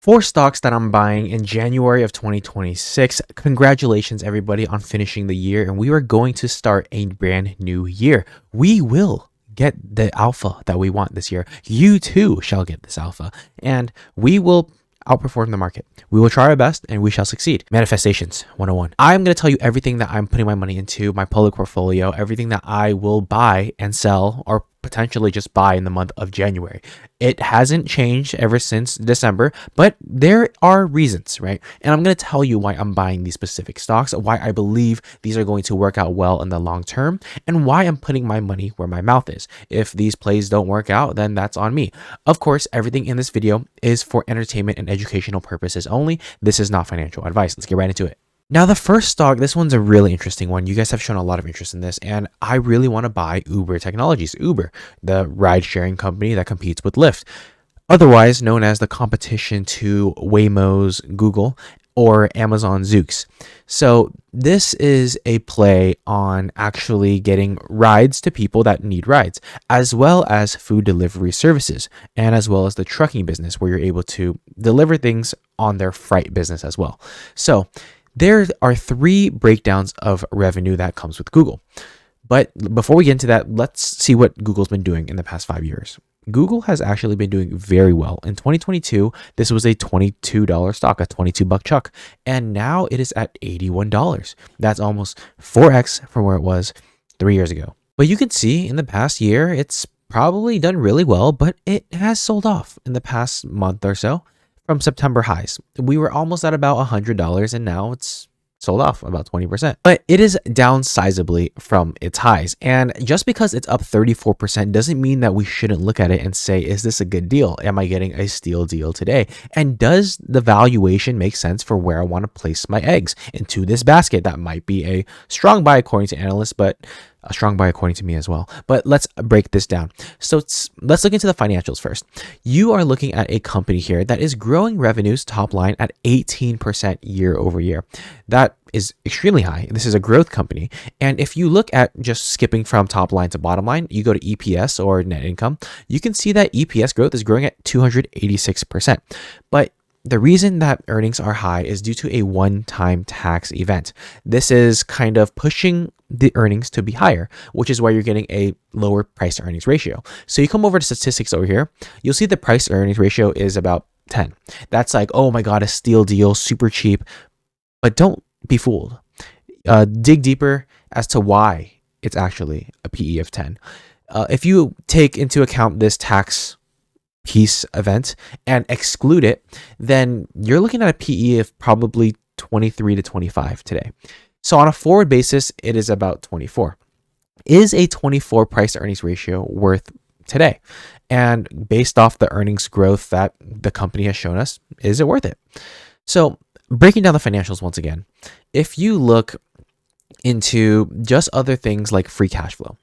Four stocks that I'm buying in January of 2026. Congratulations, everybody, on finishing the year. And we are going to start a brand new year. We will get the alpha that we want this year. You too shall get this alpha. And we will outperform the market. We will try our best and we shall succeed. Manifestations 101. I'm going to tell you everything that I'm putting my money into, my public portfolio, everything that I will buy and sell or potentially just buy in the month of January. It hasn't changed ever since December, but there are reasons, right? And I'm going to tell you why I'm buying these specific stocks, why I believe these are going to work out well in the long term, and why I'm putting my money where my mouth is. If these plays don't work out, then that's on me. Of course, everything in this video is for entertainment and educational purposes only. This is not financial advice. Let's get right into it. Now, the first stock, this one's a really interesting one. You guys have shown a lot of interest in this, and I really want to buy Uber Technologies. Uber, the ride-sharing company that competes with Lyft, otherwise known as the competition to Waymo's Google or Amazon Zoox. So this is a play on actually getting rides to people that need rides, as well as food delivery services, and as well as the trucking business where you're able to deliver things on their freight business as well. So there are three breakdowns of revenue that comes with Google. But before we get into that, let's see what Google's been doing in the past 5 years. Google has actually been doing very well. In 2022, this was a $22 stock, a 22-buck chuck, and now it is at $81. That's almost 4x from where it was 3 years ago. But you can see in the past year, it's probably done really well, but it has sold off in the past month or so. From September highs, we were almost at about $100, and now it's sold off about 20%. But it is down sizably from its highs. And just because it's up 34% doesn't mean that we shouldn't look at it and say, is this a good deal? Am I getting a steal deal today? And does the valuation make sense for where I want to place my eggs into this basket? That might be a strong buy according to analysts, but a strong buy according to me as well. But let's break this down. So let's look into the financials first. You are looking at a company here that is growing revenues top line at 18% year over year. That is extremely high. This is a growth company. And if you look at just skipping from top line to bottom line, you go to EPS or net income, you can see that EPS growth is growing at 286%. But the reason that earnings are high is due to a one-time tax event. This is kind of pushing the earnings to be higher, which is why you're getting a lower price to earnings ratio. So you come over to statistics over here, you'll see the price to earnings ratio is about 10. That's like, oh my God, a steal deal, super cheap. But don't be fooled. Dig deeper as to why it's actually a PE of 10. If you take into account this tax piece event and exclude it, then you're looking at a PE of probably 23 to 25 today. So on a forward basis, it is about 24. Is a 24 price to earnings ratio worth today? And based off the earnings growth that the company has shown us, is it worth it? So breaking down the financials once again, if you look into just other things like free cash flow,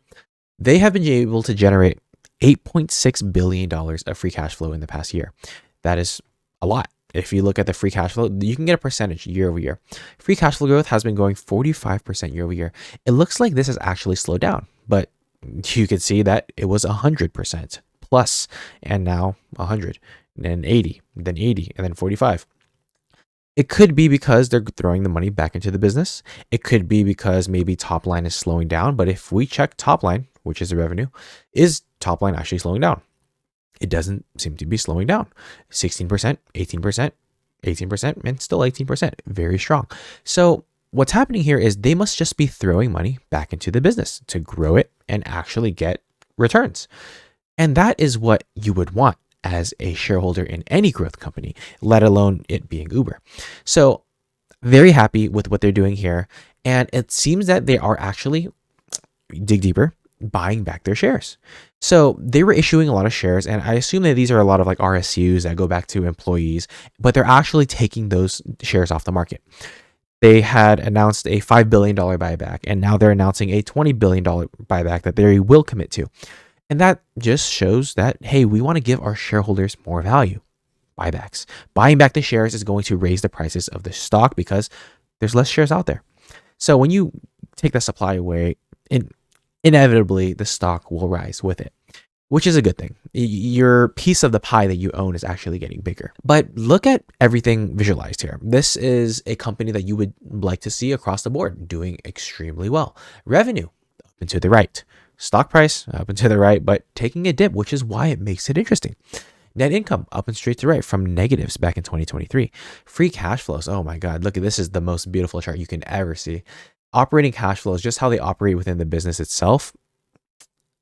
they have been able to generate $8.6 billion of free cash flow in the past year. That is a lot. If you look at the free cash flow, you can get a percentage year over year. Free cash flow growth has been going 45% year over year. It looks like this has actually slowed down, but you can see that it was 100% plus, and now 100, then 80, then 80, and then 45. It could be because they're throwing the money back into the business. It could be because maybe top line is slowing down. But if we check top line, which is the revenue, is top line actually slowing down? It doesn't seem to be slowing down. 16%, 18%, 18%, and still 18%. Very strong. So what's happening here is they must just be throwing money back into the business to grow it and actually get returns. And that is what you would want as a shareholder in any growth company, let alone it being Uber. So very happy with what they're doing here. And it seems that they are actually, dig deeper, buying back their shares. So they were issuing a lot of shares, and I assume that these are a lot of like RSUs that go back to employees, but they're actually taking those shares off the market. They had announced a $5 billion buyback, and now they're announcing a $20 billion buyback that they will commit to. And that just shows that, hey, we want to give our shareholders more value. Buybacks. Buying back the shares is going to raise the prices of the stock because there's less shares out there. So when you take the supply away, inevitably the stock will rise with it. which is a good thing. Your piece of the pie that you own is actually getting bigger. But look at everything visualized here. This is a company that you would like to see across the board doing extremely well. Revenue up and to the right. Stock price up and to the right, but taking a dip, which is why it makes it interesting. Net income up and straight to the right from negatives back in 2023. Free cash flows. Oh my God, look at this is the most beautiful chart you can ever see. Operating cash flows, just how they operate within the business itself,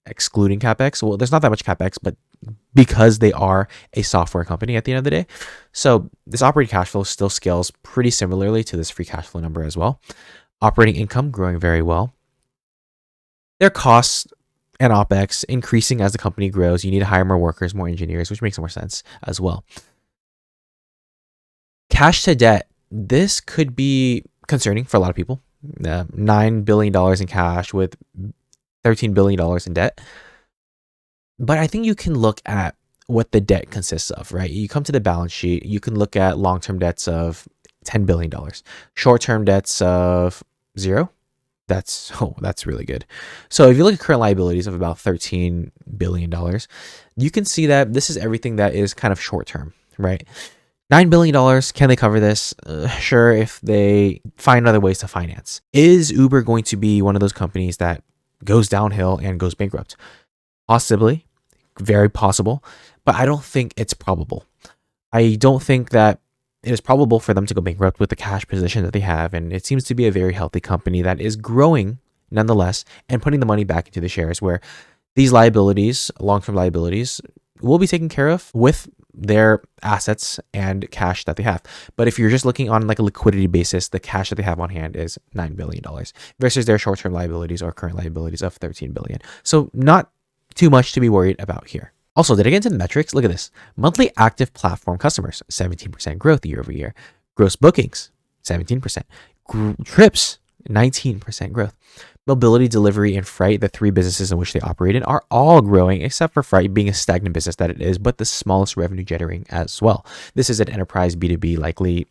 excluding CapEx. Well, there's not that much CapEx, but because they are a software company at the end of the day. So this operating cash flow still scales pretty similarly to this free cash flow number as well. Operating income growing very well. Their costs and OpEx increasing as the company grows. You need to hire more workers, more engineers, which makes more sense as well. Cash to debt. This could be concerning for a lot of people. $9 billion in cash with $13 billion in debt. But I think you can look at what the debt consists of, right? You come to the balance sheet, you can look at long-term debts of $10 billion, short-term debts of zero. That's really good. So if you look at current liabilities of about $13 billion, you can see that this is everything that is kind of short-term, right? $9 billion, can they cover this? Sure, if they find other ways to finance. Is Uber going to be one of those companies that goes downhill and goes bankrupt? Possibly, very possible, but I don't think it's probable. I don't think that it is probable for them to go bankrupt with the cash position that they have, and it seems to be a very healthy company that is growing nonetheless and putting the money back into the shares where these liabilities, long-term liabilities, will be taken care of with their assets and cash that they have. But if you're just looking on like a liquidity basis, the cash that they have on hand is $9 billion versus their short-term liabilities or current liabilities of $13 billion. So not too much to be worried about here. Also, did I get into the metrics? Look at this. Monthly active platform customers, 17% growth year over year. Gross bookings, 17%. Trips, 19% growth. Mobility, delivery, and freight, the three businesses in which they operate in, are all growing, except for freight being a stagnant business that it is, but the smallest revenue generating as well. This is an enterprise B2B likely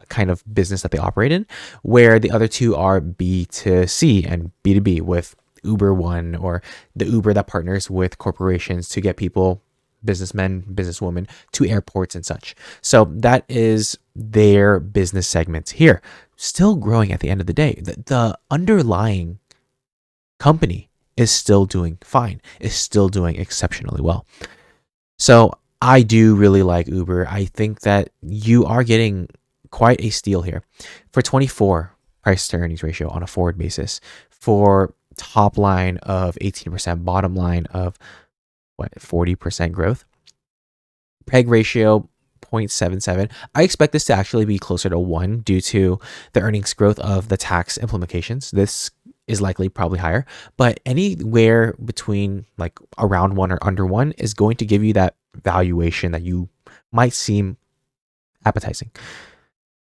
kind of business that they operate in, where the other two are B2C and B2B with Uber One, or the Uber that partners with corporations to get people, businessmen, businesswomen, to airports and such. So that is their business segments here. Still growing at the end of the day. The underlying company is still doing fine, is still doing exceptionally well. So I do really like Uber. I think that you are getting quite a steal here. For 24 price to earnings ratio on a forward basis, for top line of 18%, bottom line of 40% growth. PEG ratio 0.77. I expect this to actually be closer to 1 due to the earnings growth of the tax implications. This is likely probably higher, but anywhere between like around 1 or under 1 is going to give you that valuation that you might seem appetizing.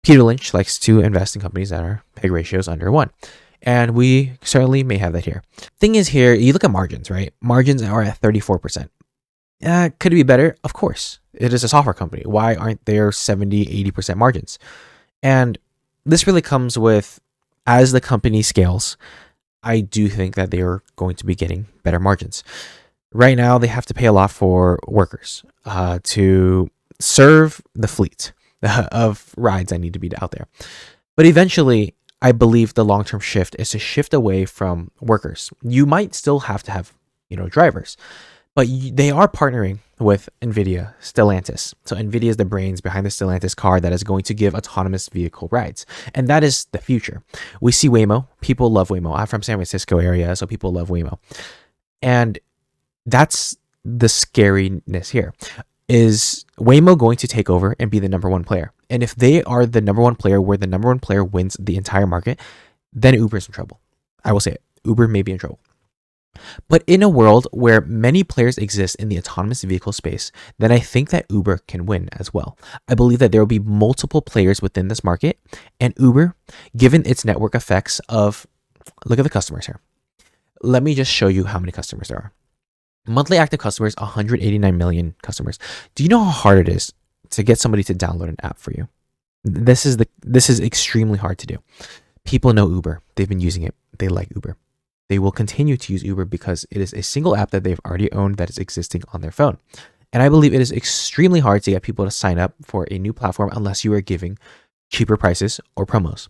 Peter Lynch likes to invest in companies that are PEG ratios under 1. And we certainly may have that here. Thing is here, you look at margins, right? Margins are at 34%. Could it be better? Of course. It is a software company. Why aren't there 70, 80% margins? And this really comes with, as the company scales, I do think that they are going to be getting better margins. Right now, they have to pay a lot for workers to serve the fleet of rides that need to be out there. But eventually, I believe the long-term shift is to shift away from workers. You might still have to have, drivers, but they are partnering with NVIDIA, Stellantis. So NVIDIA is the brains behind the Stellantis car that is going to give autonomous vehicle rides. And that is the future. We see Waymo. People love Waymo. I'm from San Francisco area, so people love Waymo. And that's the scariness here. Is Waymo going to take over and be the number one player? And if they are the number one player, where the number one player wins the entire market, then Uber is in trouble. I will say it. Uber may be in trouble. But in a world where many players exist in the autonomous vehicle space, then I think that Uber can win as well. I believe that there will be multiple players within this market, and Uber, given its network effects of, look at the customers here. Let me just show you how many customers there are. Monthly active customers, 189 million customers. Do you know how hard it is to get somebody to download an app for you? This is extremely hard to do. People know Uber. They've been using it. They like Uber. they will continue to use Uber because it is a single app that they've already owned that is existing on their phone. And I believe it is extremely hard to get people to sign up for a new platform unless you are giving cheaper prices or promos.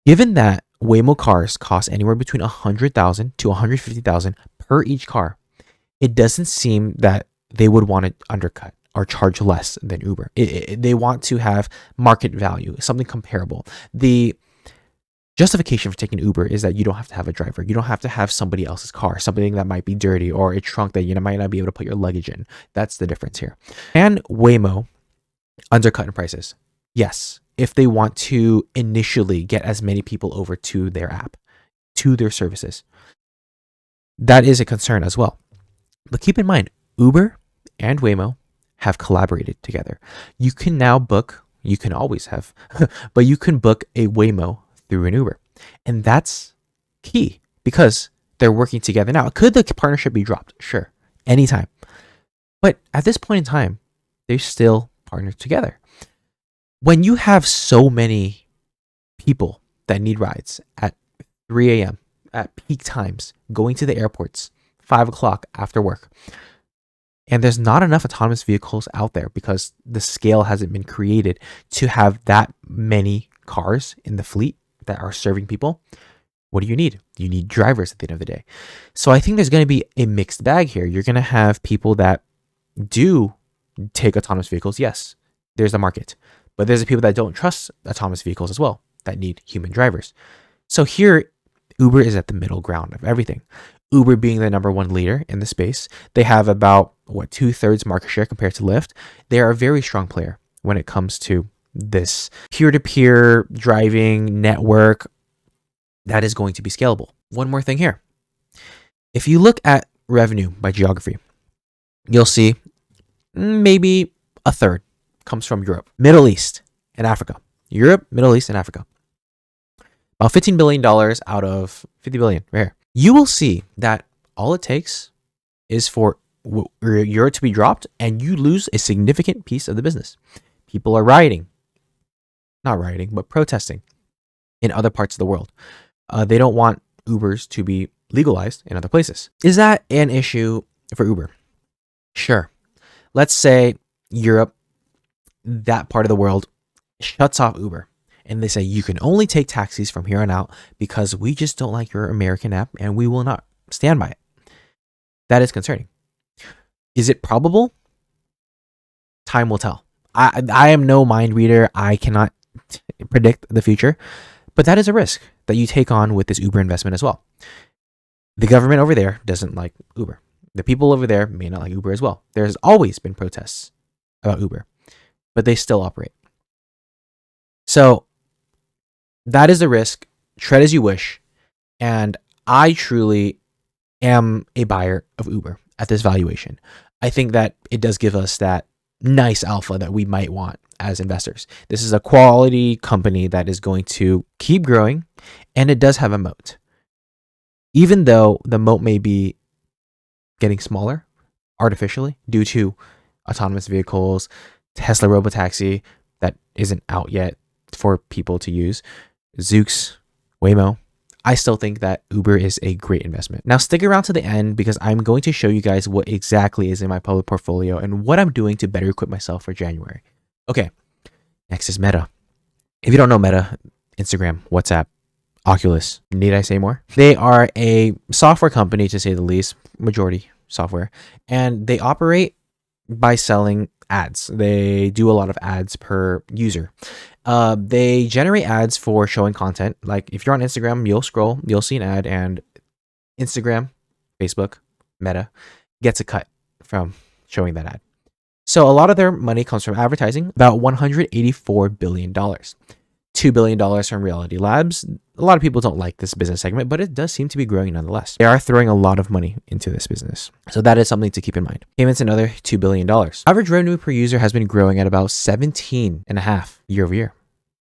Given that Waymo cars cost anywhere between $100,000 to $150,000 per each car, it doesn't seem that they would want to undercut or charge less than Uber. They want to have market value, something comparable. The justification for taking Uber is that you don't have to have a driver. You don't have to have somebody else's car, something that might be dirty or a trunk that you might not be able to put your luggage in. That's the difference here. And Waymo undercut in prices? Yes, if they want to initially get as many people over to their app, to their services. That is a concern as well. But keep in mind, Uber and Waymo have collaborated together. You can now book, you can always have, but you can book a Waymo through an Uber. And that's key because they're working together now. Could the partnership be dropped? Sure, anytime. But at this point in time, they're still partnered together. When you have so many people that need rides at 3 a.m., at peak times, going to the airports, 5 o'clock after work, and there's not enough autonomous vehicles out there because the scale hasn't been created to have that many cars in the fleet that are serving people, what do you need? You need drivers at the end of the day. So I think there's going to be a mixed bag here. You're going to have people that do take autonomous vehicles. Yes, there's the market. But there's the people that don't trust autonomous vehicles as well, that need human drivers. So here, Uber is at the middle ground of everything. Uber being the number one leader in the space. They have about, 2/3 market share compared to Lyft. They are a very strong player when it comes to this peer-to-peer driving network that is going to be scalable. One more thing here. If you look at revenue by geography, you'll see maybe a third comes from Europe, Middle East, and Africa. Europe, Middle East, and Africa. About $15 billion out of $50 billion right here. You will see that all it takes is for Europe to be dropped and you lose a significant piece of the business. People are protesting in other parts of the world. They don't want Ubers to be legalized in other places. Is that an issue for Uber? Sure. Let's say Europe, that part of the world, shuts off Uber and they say you can only take taxis from here on out because we just don't like your American app and we will not stand by it. That is concerning. Is it probable? Time will tell. I am no mind reader. I cannot predict the future, but that is a risk that you take on with this Uber investment as well. The government over there doesn't like Uber. The people over there may not like Uber as well. There's always been protests about Uber, but they still operate. So that is the risk. Tread as you wish. And I truly am a buyer of Uber at this valuation. I think that it does give us that nice alpha that we might want as investors. This is a quality company that is going to keep growing, and it does have a moat. Even though the moat may be getting smaller artificially due to autonomous vehicles, Tesla Robotaxi that isn't out yet for people to use, Zoox, Waymo, I still think that Uber is a great investment. Now stick around to the end because I'm going to show you guys what exactly is in my public portfolio and what I'm doing to better equip myself for January. Okay, next is Meta. If you don't know Meta, Instagram, WhatsApp, Oculus, need I say more? They are a software company, to say the least, majority software, and they operate by selling ads. They do a lot of ads per user. They generate ads for showing content. Like if you're on Instagram, you'll scroll, you'll see an ad, and Instagram, Facebook, Meta gets a cut from showing that ad. So a lot of their money comes from advertising, about $184 billion. $2 billion from Reality Labs. A lot of people don't like this business segment, but it does seem to be growing nonetheless. They are throwing a lot of money into this business. So that is something to keep in mind. Payments, another $2 billion. Average revenue per user has been growing at about 17.5 year over year.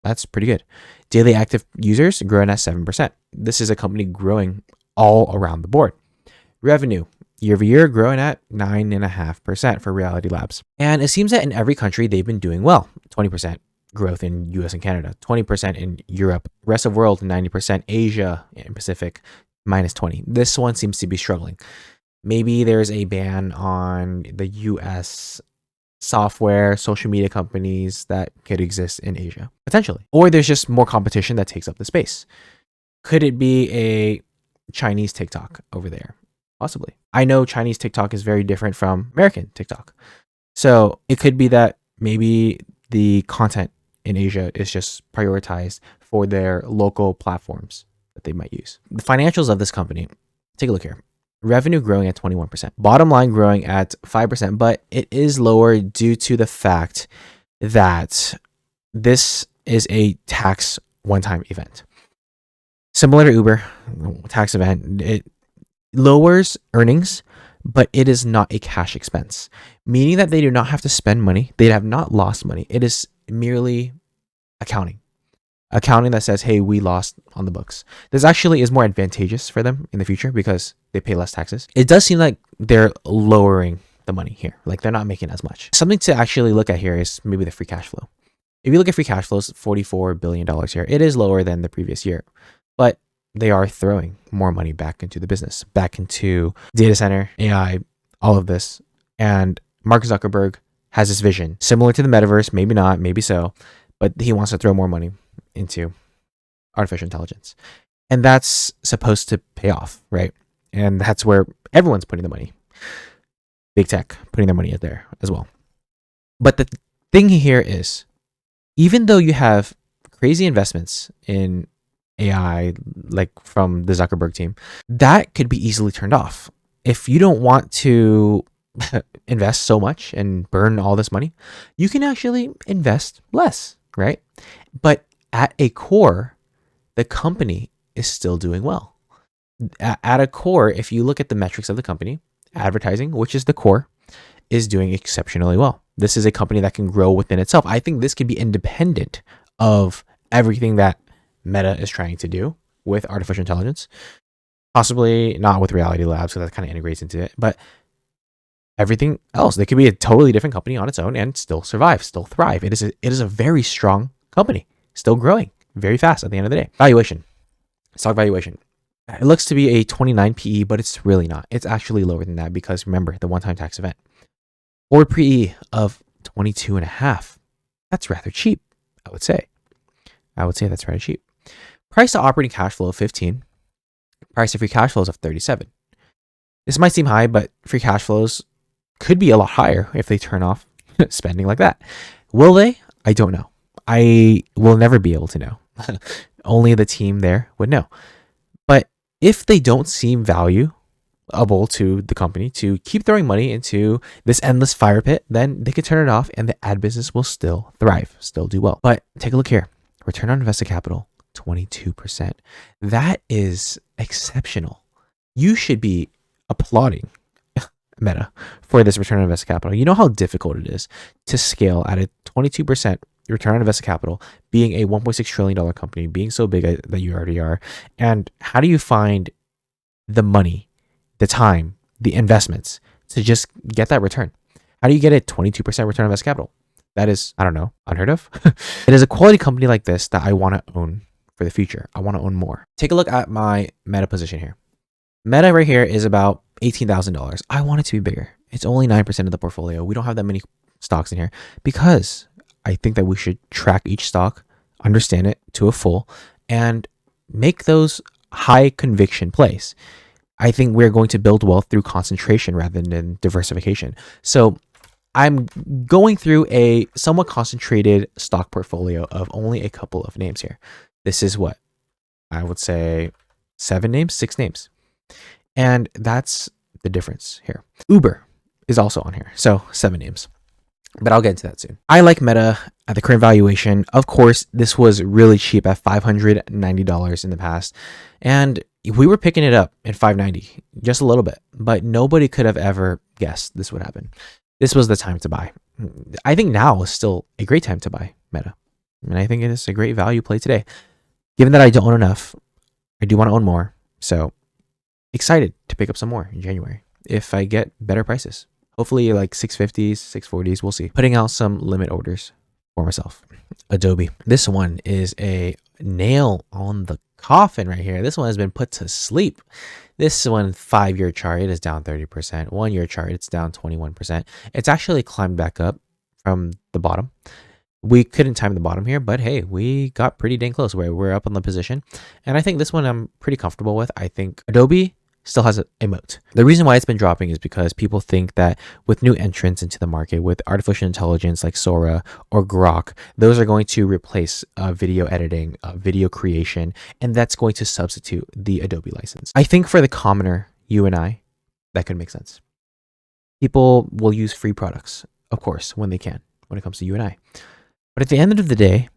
That's pretty good. Daily active users growing at 7%. This is a company growing all around the board. Revenue year over year growing at 9.5% for Reality Labs. And it seems that in every country they've been doing well. 20% growth in US and Canada, 20% in Europe, rest of world 90%, Asia and Pacific minus 20. This one seems to be struggling. Maybe there's a ban on the US software, social media companies that could exist in Asia, potentially. Or there's just more competition that takes up the space. Could it be a Chinese TikTok over there? Possibly. I know Chinese TikTok is very different from American TikTok. So it could be that maybe the content in Asia is just prioritized for their local platforms that they might use. The financials of this company, take a look here. Revenue growing at 21%. Bottom line growing at 5%, but it is lower due to the fact that this is a tax one-time event. Similar to Uber, tax event, it lowers earnings, but it is not a cash expense, meaning that they do not have to spend money. They have not lost money. It is merely accounting. Accounting that says, hey, we lost on the books. This actually is more advantageous for them in the future because they pay less taxes. It does seem like they're lowering the money here. Like they're not making as much. Something to actually look at here is maybe the free cash flow. If you look at free cash flows, $44 billion here, it is lower than the previous year, but they are throwing more money back into the business, back into data center, AI, all of this. And Mark Zuckerberg has this vision similar to the metaverse, maybe not, maybe so, but he wants to throw more money into artificial intelligence. And that's supposed to pay off, right? And that's where everyone's putting the money. Big tech putting their money out there as well. But the thing here is, even though you have crazy investments in AI, like from the Zuckerberg team, that could be easily turned off. If you don't want to invest so much and burn all this money, you can actually invest less, right? But at a core, the company is still doing well. At a core, if you look at the metrics of the company, advertising, which is the core, is doing exceptionally well. This is a company that can grow within itself. I think this could be independent of everything that Meta is trying to do with artificial intelligence. Possibly not with Reality Labs, so that kind of integrates into it. But everything else, they could be a totally different company on its own and still survive, still thrive. It is a very strong company, still growing very fast at the end of the day. Valuation, stock valuation. It looks to be a 29 PE, but it's really not. It's actually lower than that because remember the one-time tax event. Forward PE of 22.5. That's rather cheap, I would say. That's rather cheap. Price to operating cash flow of 15. Price to free cash flows of 37. This might seem high, but free cash flows could be a lot higher if they turn off spending like that. Will they? I don't know. I will never be able to know. Only the team there would know. But if they don't seem valuable to the company to keep throwing money into this endless fire pit, then they could turn it off and the ad business will still thrive, still do well. But take a look here. Return on invested capital, 22%. That is exceptional. You should be applauding Meta for this return on invested capital. You know how difficult it is to scale at a 22% return on invested capital, being a $1.6 trillion company, being so big that you already are. And how do you find the money, the time, the investments to just get that return? How do you get a 22% return on invested capital? That is, I don't know, unheard of. It is a quality company like this that I want to own for the future. I want to own more. Take a look at my Meta position here. Meta right here is about $18,000. I want it to be bigger. It's only 9% of the portfolio. We don't have that many stocks in here because I think that we should track each stock, understand it to a full, and make those high conviction plays. I think we're going to build wealth through concentration rather than diversification. So I'm going through a somewhat concentrated stock portfolio of only a couple of names here. This is what I would say 6 names. And that's the difference here. Uber is also on here. So 7 names. But I'll get into that soon. I like Meta at the current valuation. Of course, this was really cheap at $590 in the past. And we were picking it up at $590, just a little bit. But nobody could have ever guessed this would happen. This was the time to buy. I think now is still a great time to buy Meta. And I think it is a great value play today. Given that I don't own enough, I do want to own more. So excited to pick up some more in January if I get better prices. Hopefully like 650s, 640s, we'll see. Putting out some limit orders for myself. Adobe. This one is a nail on the coffin right here. This one has been put to sleep. This one, 5-year chart, it is down 30%. 1-year chart, it's down 21%. It's actually climbed back up from the bottom. We couldn't time the bottom here, but hey, we got pretty dang close where we're up on the position. And I think this one I'm pretty comfortable with. I think Adobe still has a moat. The reason why it's been dropping is because people think that with new entrants into the market, with artificial intelligence like Sora or Grok, those are going to replace video editing, video creation, and that's going to substitute the Adobe license. I think for the commoner, you and I, that could make sense. People will use free products, of course, when they can, when it comes to you and I. But at the end of the day,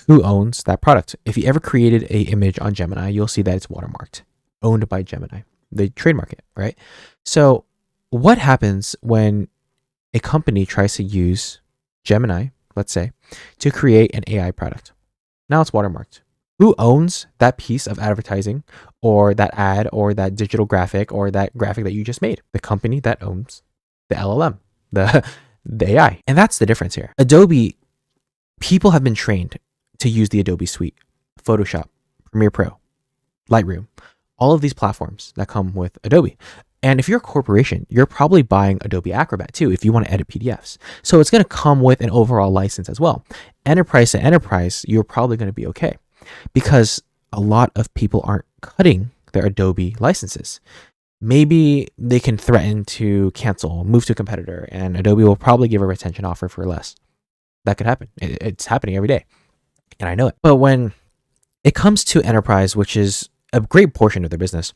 who owns that product? If you ever created an image on Gemini, you'll see that it's watermarked, owned by Gemini. They trademark it, right? So what happens when a company tries to use Gemini, let's say, to create an AI product? Now it's watermarked. Who owns that piece of advertising or that ad or that digital graphic or that graphic that you just made? The company that owns the LLM, the AI. And that's the difference here. Adobe, people have been trained to use the Adobe suite, Photoshop, Premiere Pro, Lightroom, all of these platforms that come with Adobe. And if you're a corporation, you're probably buying Adobe Acrobat too if you want to edit PDFs. So it's going to come with an overall license as well. Enterprise to enterprise, you're probably going to be okay because a lot of people aren't cutting their Adobe licenses. Maybe they can threaten to cancel, move to a competitor, and Adobe will probably give a retention offer for less. That could happen. It's happening every day, and I know it. But when it comes to enterprise, which is a great portion of their business,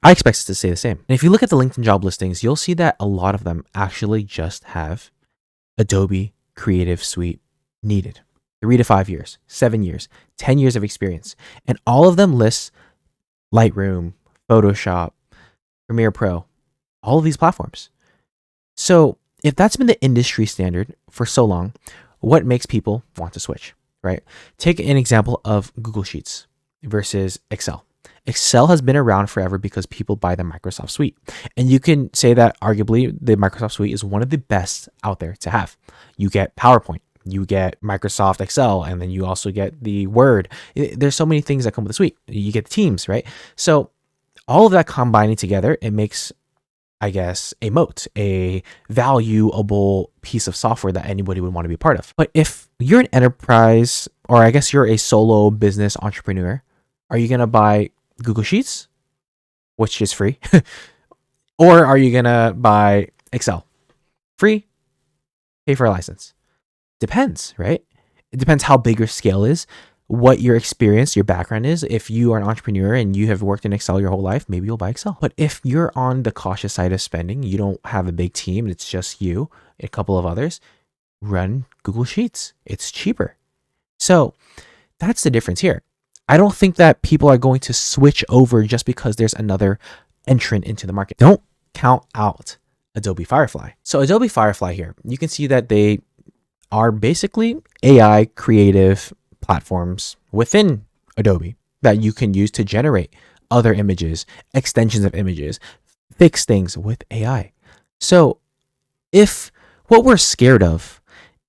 I expect it to stay the same. And if you look at the LinkedIn job listings, you'll see that a lot of them actually just have Adobe Creative Suite needed. 3 to 5 years, 7 years, 10 years of experience. And all of them list Lightroom, Photoshop, Premiere Pro, all of these platforms. So if that's been the industry standard for so long, what makes people want to switch, right? Take an example of Google Sheets versus Excel. Excel has been around forever because people buy the Microsoft suite. And you can say that arguably the Microsoft suite is one of the best out there to have. You get PowerPoint, you get Microsoft Excel, and then you also get the Word. There's so many things that come with the suite. You get Teams, right? So all of that combining together, it makes, I guess, a moat, a valuable piece of software that anybody would want to be a part of. But if you're an enterprise, or I guess you're a solo business entrepreneur, are you going to buy Google Sheets, which is free? Or are you going to buy Excel? Free, pay for a license. Depends, right? It depends how big your scale is, what your experience, your background is. If you are an entrepreneur and you have worked in Excel your whole life, maybe you'll buy Excel. But if you're on the cautious side of spending, you don't have a big team, and it's just you, a couple of others, run Google Sheets. It's cheaper. So that's the difference here. I don't think that people are going to switch over just because there's another entrant into the market. Don't count out Adobe Firefly. So Adobe Firefly here, you can see that they are basically AI creative platforms within Adobe that you can use to generate other images, extensions of images, fix things with AI. So if what we're scared of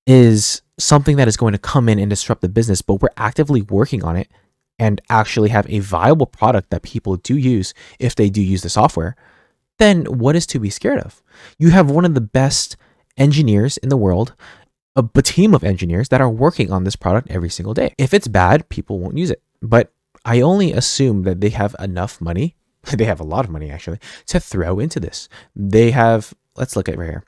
is something that is going to come in and disrupt the business, but we're actively working on it and actually have a viable product that people do use if they do use the software, then what is to be scared of? You have one of the best engineers in the world, a team of engineers that are working on this product every single day. If it's bad, people won't use it. But I only assume that they have enough money, they have a lot of money actually, to throw into this. They have, let's look at it right here.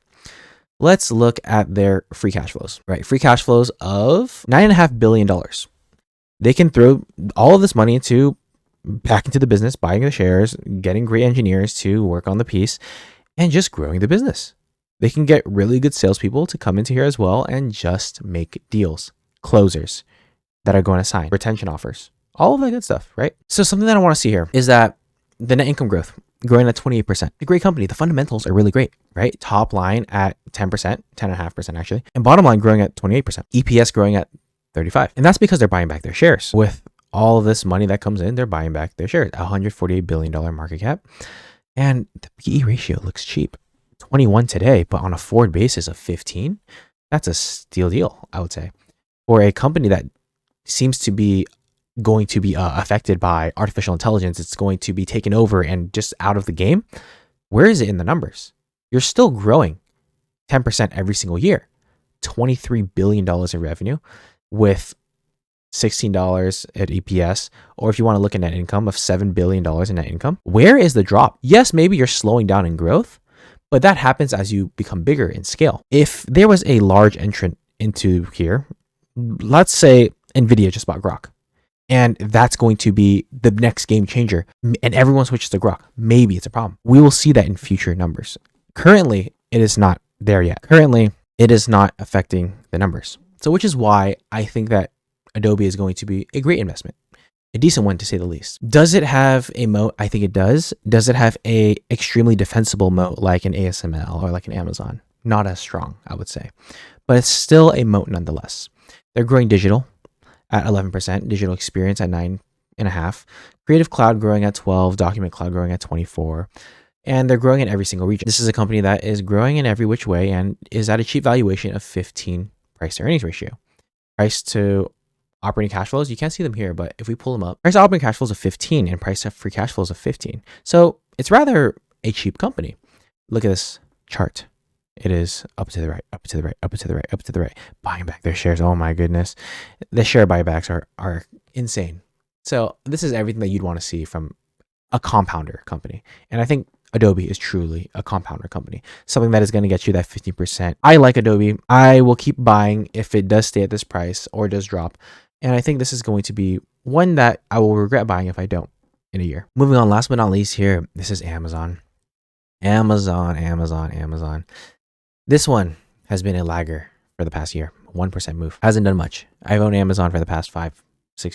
Let's look at their free cash flows, right? Free cash flows of $9.5 billion. They can throw all of this money back into the business, buying the shares, getting great engineers to work on the piece, and just growing the business. They can get really good salespeople to come into here as well and just make deals, closers that are going to sign, retention offers, all of that good stuff, right? So something that I want to see here is that the net income growth growing at 28%. A great company. The fundamentals are really great, right? Top line at 10%, 10.5% actually, and bottom line growing at 28%. EPS growing at 35%. And that's because they're buying back their shares. With all of this money that comes in, they're buying back their shares. $148 billion market cap. And the PE ratio looks cheap. 21 today, but on a forward basis of 15, that's a steal deal, I would say. For a company that seems to be going to be affected by artificial intelligence. It's going to be taken over and just out of the game. Where is it in the numbers? You're still growing 10% every single year, $23 billion in revenue with $16 at EPS, or if you want to look at net income of $7 billion in net income. Where is the drop? Yes, maybe you're slowing down in growth, but that happens as you become bigger in scale. If there was a large entrant into here, let's say NVIDIA just bought Grok, and that's going to be the next game changer, and everyone switches to Grok, maybe it's a problem. We will see that in future numbers. Currently, it is not there yet. Currently, it is not affecting the numbers. So which is why I think that Adobe is going to be a great investment, a decent one to say the least. Does it have a moat? I think it does. Does it have a extremely defensible moat like an ASML or like an Amazon? Not as strong, I would say, but it's still a moat nonetheless. They're growing digital at 11%, digital experience at 9.5%, Creative Cloud growing at 12%, Document Cloud growing at 24%, and they're growing in every single region. This is a company that is growing in every which way and is at a cheap valuation of 15 price to earnings ratio. Price to operating cash flows, you can't see them here, but if we pull them up, price to operating cash flows of 15 and price to free cash flows of 15. So it's rather a cheap company. Look at this chart. It is up to the right, up to the right, up to the right, up to the right, buying back their shares. Oh my goodness. The share buybacks are insane. So this is everything that you'd want to see from a compounder company. And I think Adobe is truly a compounder company, something that is going to get you that 15%. I like Adobe. I will keep buying if it does stay at this price or does drop. And I think this is going to be one that I will regret buying if I don't in a year. Moving on, last but not least here, this is Amazon. Amazon. This one has been a lagger for the past year. 1% move. Hasn't done much. I've owned Amazon for the past 5-6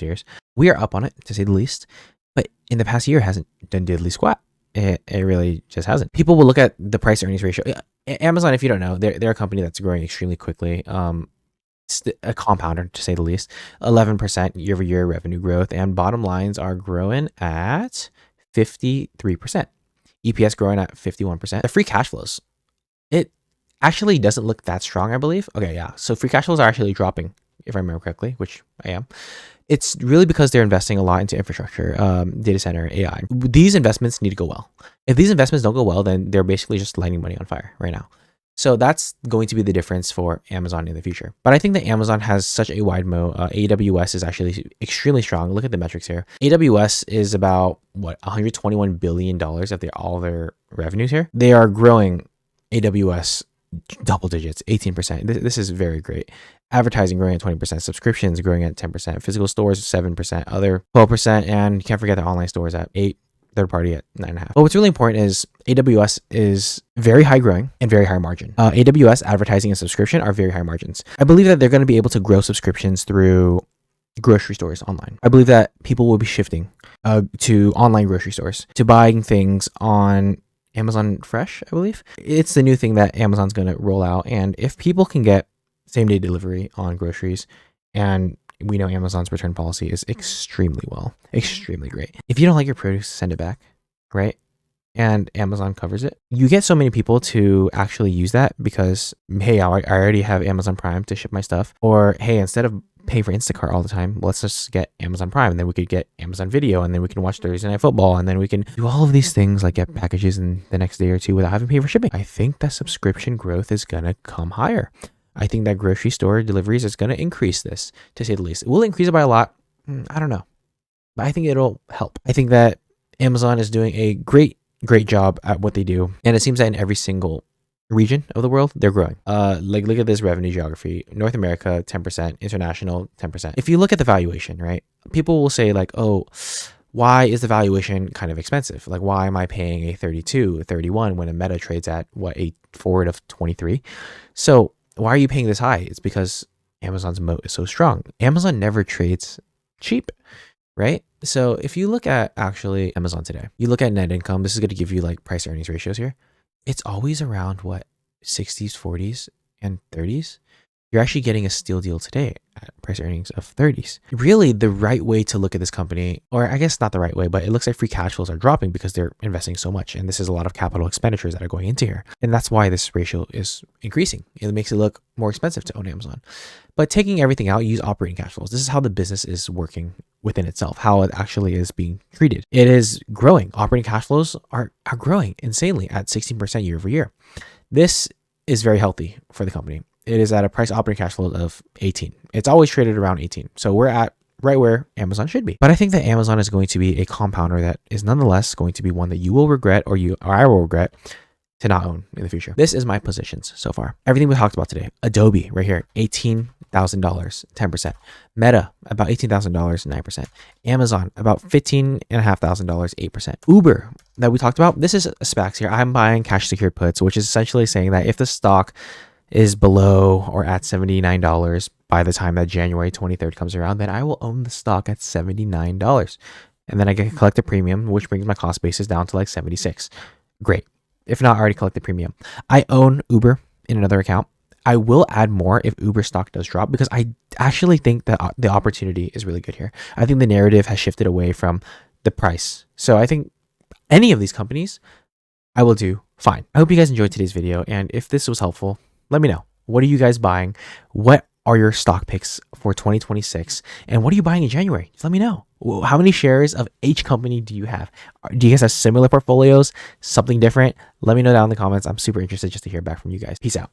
years. We are up on it, to say the least. But in the past year, it hasn't done diddly squat. It really just hasn't. People will look at the price earnings ratio. Amazon, if you don't know, they're a company that's growing extremely quickly. It's a compounder, to say the least. 11% year-over-year revenue growth, and bottom lines are growing at 53%. EPS growing at 51%. The free cash flows, it actually doesn't look that strong, I believe. Okay, yeah. So free cash flows are actually dropping, if I remember correctly, which I am. It's really because they're investing a lot into infrastructure, data center, AI. These investments need to go well. If these investments don't go well, then they're basically just lighting money on fire right now. So that's going to be the difference for Amazon in the future. But I think that Amazon has such a wide moat. AWS is actually extremely strong. Look at the metrics here. AWS is about, $121 billion of all their revenues here. They are growing AWS double digits, 18%. This is very great. Advertising growing at 20%, subscriptions growing at 10%, physical stores 7%, other 12%, and you can't forget the online stores at 8%. Third party at 9.5. But what's really important is AWS is very high growing and very high margin. AWS advertising and subscription are very high margins. I believe that they're going to be able to grow subscriptions through grocery stores online. I believe that people will be shifting to online grocery stores, to buying things on Amazon Fresh, I believe. It's the new thing that Amazon's going to roll out. And if people can get same day delivery on groceries, and we know Amazon's return policy is extremely great. If you don't like your produce, send it back, right? And Amazon covers it. You get so many people to actually use that because, hey, I already have Amazon Prime to ship my stuff. Or, hey, instead of pay for Instacart all the time, let's just get Amazon Prime, and then we could get Amazon Video, and then we can watch Thursday Night Football, and then we can do all of these things like get packages in the next day or two without having to pay for shipping. I think that subscription growth is going to come higher. I think that grocery store deliveries is going to increase this, to say the least. It will increase it by a lot. I don't know, but I think it'll help. I think that Amazon is doing a great job at what they do. And it seems that in every single region of the world, they're growing. Like look at this revenue geography. North America, 10%, international, 10%. If you look at the valuation, right? People will say like, oh, why is the valuation kind of expensive? Like, why am I paying a 32, 31 when a Meta trades at a forward of 23? So why are you paying this high? It's because Amazon's moat is so strong. Amazon never trades cheap, right? So if you look at actually Amazon today, you look at net income, this is going to give you like price earnings ratios here. It's always around 60s, 40s, and 30s. You're actually getting a steal deal today at price earnings of 30s. Really, the right way to look at this company, or I guess not the right way, but it looks like free cash flows are dropping because they're investing so much. And this is a lot of capital expenditures that are going into here. And that's why this ratio is increasing. It makes it look more expensive to own Amazon. But taking everything out, use operating cash flows. This is how the business is working within itself, how it actually is being treated. It is growing. Operating cash flows are growing insanely at 16% year over year. This is very healthy for the company. It is at a price operating cash flow of 18. It's always traded around 18. So we're at right where Amazon should be. But I think that Amazon is going to be a compounder that is nonetheless going to be one that you will regret, or I will regret to not own in the future. This is my positions so far. Everything we talked about today. Adobe right here, $18,000, 10%. Meta, about $18,000, 9%. Amazon, about $15,500, 8%. Uber, that we talked about, this is SPACs here. I'm buying cash secured puts, which is essentially saying that if the stock is below or at $79 by the time that January 23rd comes around, then I will own the stock at $79. And then I can collect a premium, which brings my cost basis down to like 76. Great. If not, I already collect the premium. I own Uber in another account. I will add more if Uber stock does drop, because I actually think that the opportunity is really good here. I think the narrative has shifted away from the price. So I think any of these companies, I will do fine. I hope you guys enjoyed today's video. And if this was helpful, let me know. What are you guys buying? What are your stock picks for 2026? And what are you buying in January? Just let me know. How many shares of each company do you have? Do you guys have similar portfolios? Something different? Let me know down in the comments. I'm super interested just to hear back from you guys. Peace out.